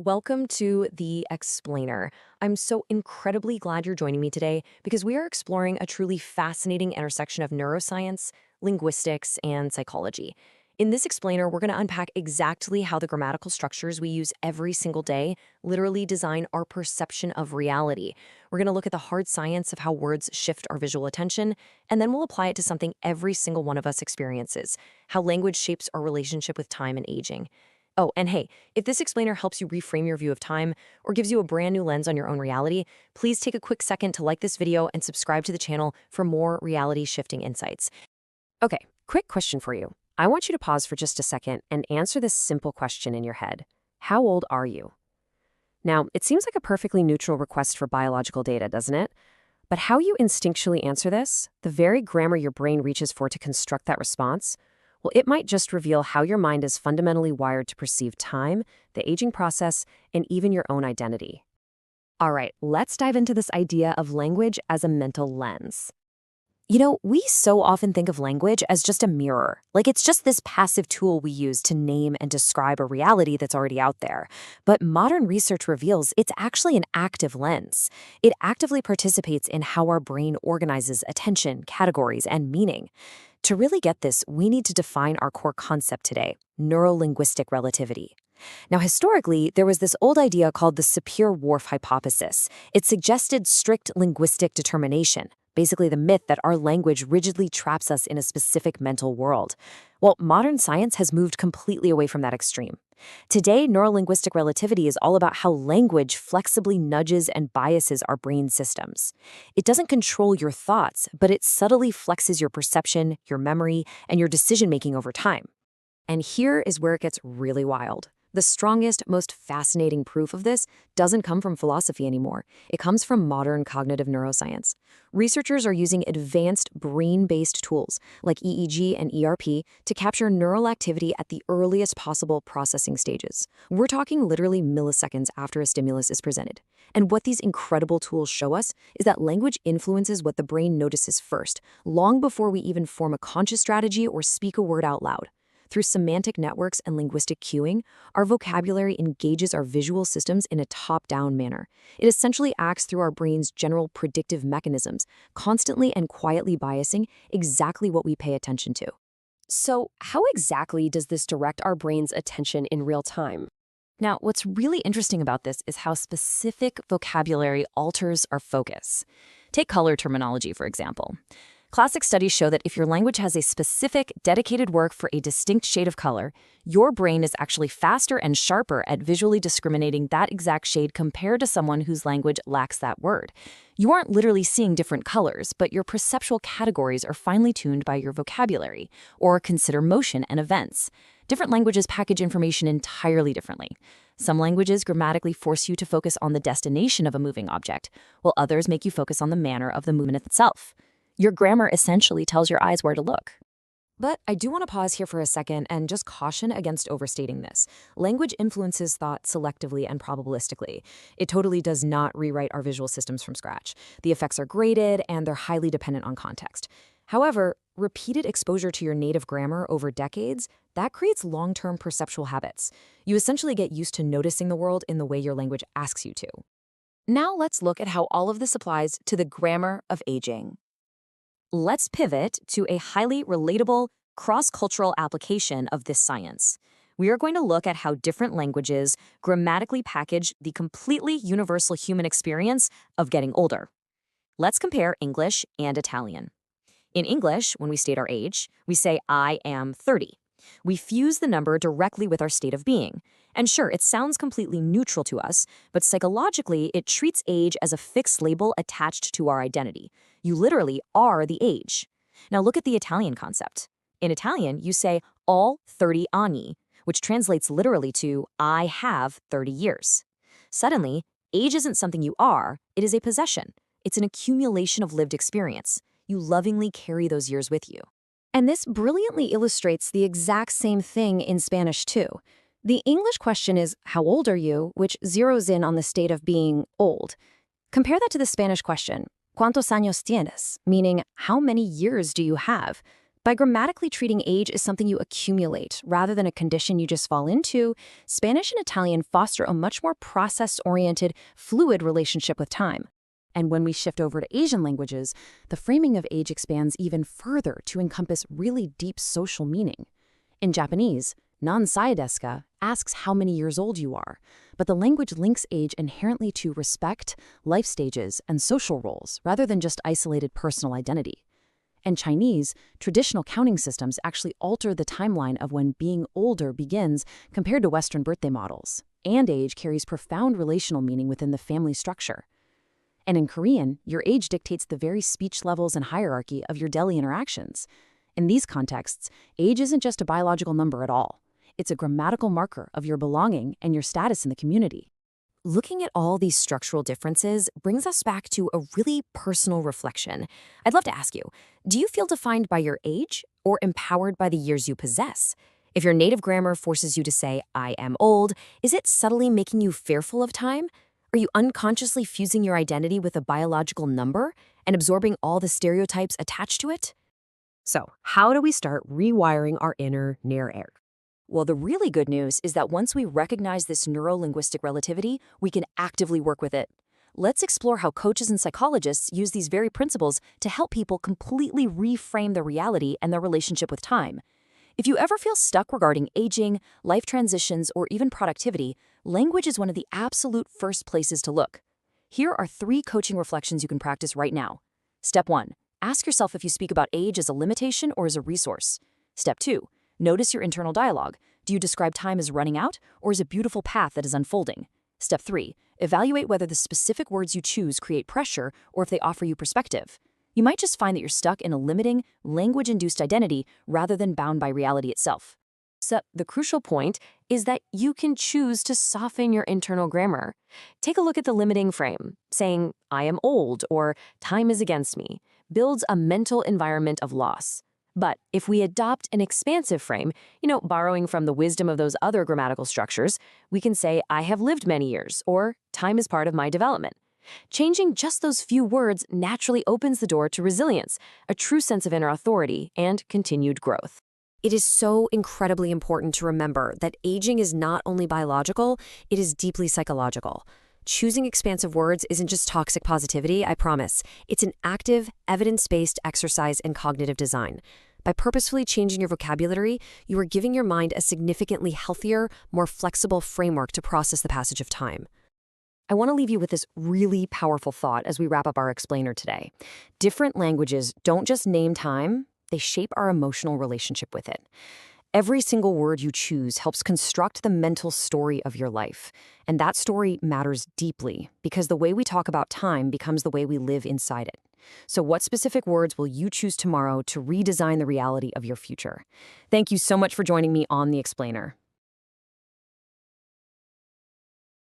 Welcome to The Explainer. I'm so incredibly glad you're joining me today because we are exploring a truly fascinating intersection of neuroscience, linguistics, and psychology. In this explainer, we're going to unpack exactly how the grammatical structures we use every single day literally design our perception of reality. We're going to look at the hard science of how words shift our visual attention, and then we'll apply it to something every single one of us experiences, how language shapes our relationship with time and aging. Oh, and hey, if this explainer helps you reframe your view of time or gives you a brand new lens on your own reality, please take a quick second to like this video and subscribe to the channel for more reality shifting insights. Okay, quick question for you. I want you to pause for just a second and answer this simple question in your head. How old are you? Now, it seems like a perfectly neutral request for biological data, doesn't it? But how you instinctually answer this, the very grammar your brain reaches for to construct that response, well, it might just reveal how your mind is fundamentally wired to perceive time, the aging process, and even your own identity. All right, let's dive into this idea of language as a mental lens. We so often think of language as just a mirror, like it's just this passive tool we use to name and describe a reality that's already out there. But modern research reveals it's actually an active lens. It actively participates in how our brain organizes attention, categories, and meaning. To really get this, we need to define our core concept today, neurolinguistic relativity. Now, historically, there was this old idea called the Sapir-Whorf hypothesis. It suggested strict linguistic determination, basically the myth that our language rigidly traps us in a specific mental world. Well, modern science has moved completely away from that extreme. Today, neurolinguistic relativity is all about how language flexibly nudges and biases our brain systems. It doesn't control your thoughts, but it subtly flexes your perception, your memory, and your decision-making over time. And here is where it gets really wild. The strongest, most fascinating proof of this doesn't come from philosophy anymore. It comes from modern cognitive neuroscience. Researchers are using advanced brain-based tools like EEG and ERP to capture neural activity at the earliest possible processing stages. We're talking literally milliseconds after a stimulus is presented. And what these incredible tools show us is that language influences what the brain notices first, long before we even form a conscious strategy or speak a word out loud. Through semantic networks and linguistic cueing, our vocabulary engages our visual systems in a top-down manner. It essentially acts through our brain's general predictive mechanisms, constantly and quietly biasing exactly what we pay attention to. So, how exactly does this direct our brain's attention in real time? Now, what's really interesting about this is how specific vocabulary alters our focus. Take color terminology, for example. Classic studies show that if your language has a specific, dedicated word for a distinct shade of color, your brain is actually faster and sharper at visually discriminating that exact shade compared to someone whose language lacks that word. You aren't literally seeing different colors, but your perceptual categories are finely tuned by your vocabulary, or consider motion and events. Different languages package information entirely differently. Some languages grammatically force you to focus on the destination of a moving object, while others make you focus on the manner of the movement itself. Your grammar essentially tells your eyes where to look. But I do want to pause here for a second and just caution against overstating this. Language influences thought selectively and probabilistically. It totally does not rewrite our visual systems from scratch. The effects are graded and they're highly dependent on context. However, repeated exposure to your native grammar over decades, that creates long-term perceptual habits. You essentially get used to noticing the world in the way your language asks you to. Now let's look at how all of this applies to the grammar of aging. Let's pivot to a highly relatable, cross-cultural application of this science. We are going to look at how different languages grammatically package the completely universal human experience of getting older. Let's compare English and Italian. In English, when we state our age, we say, "I am 30." We fuse the number directly with our state of being. And sure, it sounds completely neutral to us, but psychologically, it treats age as a fixed label attached to our identity. You literally are the age. Now look at the Italian concept. In Italian, you say, "Ho 30 anni," which translates literally to, "I have 30 years." Suddenly, age isn't something you are, it is a possession. It's an accumulation of lived experience. You lovingly carry those years with you. And this brilliantly illustrates the exact same thing in Spanish too. The English question is, "How old are you?" which zeroes in on the state of being old. Compare that to the Spanish question, "¿Cuántos años tienes?" meaning, "How many years do you have?" By grammatically treating age as something you accumulate rather than a condition you just fall into, Spanish and Italian foster a much more process-oriented, fluid relationship with time. And when we shift over to Asian languages, the framing of age expands even further to encompass really deep social meaning. In Japanese, nansai desu ka asks how many years old you are, but the language links age inherently to respect, life stages, and social roles rather than just isolated personal identity. In Chinese, traditional counting systems actually alter the timeline of when being older begins compared to Western birthday models, and age carries profound relational meaning within the family structure. And in Korean, your age dictates the very speech levels and hierarchy of your daily interactions. In these contexts, age isn't just a biological number at all. It's a grammatical marker of your belonging and your status in the community. Looking at all these structural differences brings us back to a really personal reflection. I'd love to ask you, do you feel defined by your age or empowered by the years you possess? If your native grammar forces you to say, I am old, is it subtly making you fearful of time? Are you unconsciously fusing your identity with a biological number and absorbing all the stereotypes attached to it? So, how do we start rewiring our inner near-air? Well, the really good news is that once we recognize this neurolinguistic relativity, we can actively work with it. Let's explore how coaches and psychologists use these very principles to help people completely reframe their reality and their relationship with time. If you ever feel stuck regarding aging, life transitions, or even productivity, language is one of the absolute first places to look. Here are 3 coaching reflections you can practice right now. Step 1. Ask yourself if you speak about age as a limitation or as a resource. Step 2. Notice your internal dialogue. Do you describe time as running out, or as a beautiful path that is unfolding? Step 3. Evaluate whether the specific words you choose create pressure or if they offer you perspective. You might just find that you're stuck in a limiting, language-induced identity rather than bound by reality itself. So the crucial point is that you can choose to soften your internal grammar. Take a look at the limiting frame. Saying, I am old, or time is against me, builds a mental environment of loss. But if we adopt an expansive frame, borrowing from the wisdom of those other grammatical structures, we can say, I have lived many years, or time is part of my development. Changing just those few words naturally opens the door to resilience, a true sense of inner authority, and continued growth. It is so incredibly important to remember that aging is not only biological, it is deeply psychological. Choosing expansive words isn't just toxic positivity, I promise. It's an active, evidence-based exercise in cognitive design. By purposefully changing your vocabulary, you are giving your mind a significantly healthier, more flexible framework to process the passage of time. I want to leave you with this really powerful thought as we wrap up our explainer today. Different languages don't just name time, they shape our emotional relationship with it. Every single word you choose helps construct the mental story of your life. And that story matters deeply because the way we talk about time becomes the way we live inside it. So what specific words will you choose tomorrow to redesign the reality of your future? Thank you so much for joining me on The Explainer.